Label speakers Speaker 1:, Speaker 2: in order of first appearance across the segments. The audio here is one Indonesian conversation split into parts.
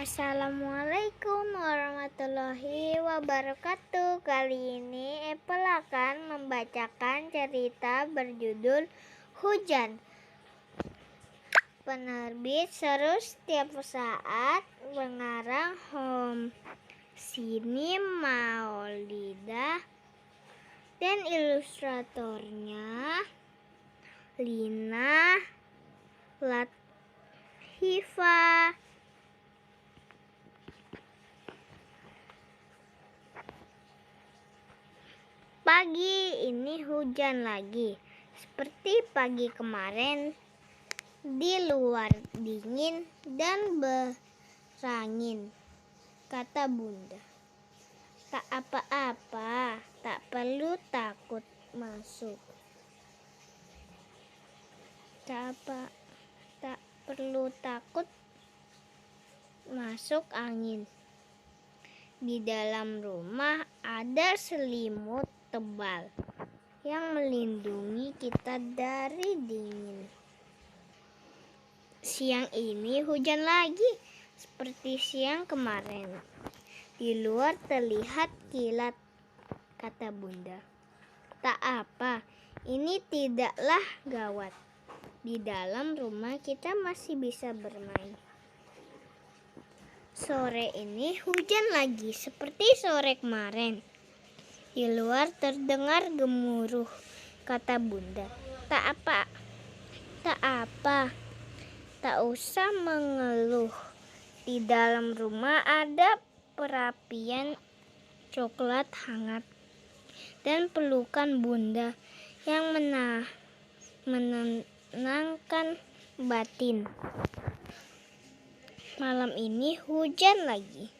Speaker 1: Assalamualaikum warahmatullahi wabarakatuh. Kali ini Apple akan membacakan cerita berjudul Hujan. Penerbit Seru Setiap Saat, pengarang Sini Maulida, dan ilustratornya Lina Latifah. Pagi ini hujan lagi, seperti pagi kemarin. Di luar dingin dan berangin, kata Bunda. Tak apa-apa, tak perlu takut masuk. Tak perlu takut masuk angin. Di dalam rumah ada selimut tebal yang melindungi kita dari dingin. Siang ini hujan lagi, seperti siang kemarin. Di luar terlihat kilat, kata Bunda. Tak apa, ini tidaklah gawat. Di dalam rumah kita masih bisa bermain. Sore ini hujan lagi, seperti sore kemarin. Di luar terdengar gemuruh, kata Bunda. Tak apa, tak usah mengeluh. Di dalam rumah ada perapian coklat hangat dan pelukan Bunda yang menenangkan batin. Malam ini hujan lagi,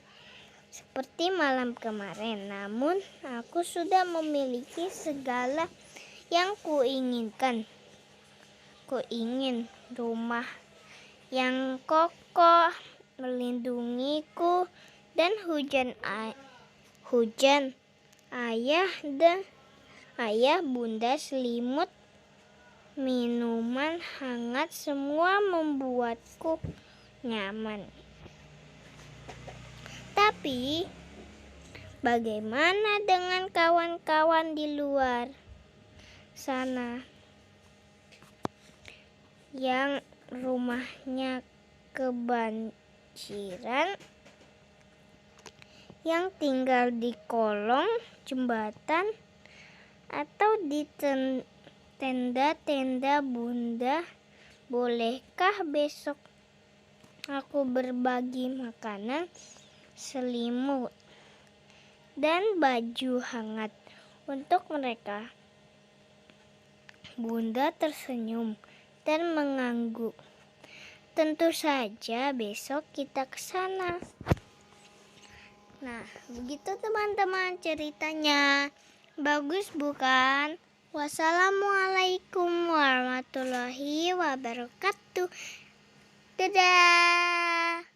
Speaker 1: seperti malam kemarin. Namun aku sudah memiliki segala yang kuinginkan. Kuingin rumah yang kokoh melindungiku, dan hujan, ayah, Bunda, selimut, minuman hangat, semua membuatku nyaman. Tapi bagaimana dengan kawan-kawan di luar sana yang rumahnya kebanjiran, yang tinggal di kolong jembatan atau di tenda-tenda Bunda? Bolehkah besok aku berbagi makanan, selimut, dan baju hangat untuk mereka? Bunda tersenyum dan mengangguk. Tentu saja besok kita ke sana. Nah, begitu teman-teman ceritanya. Bagus bukan? Wassalamualaikum warahmatullahi wabarakatuh. Dadah.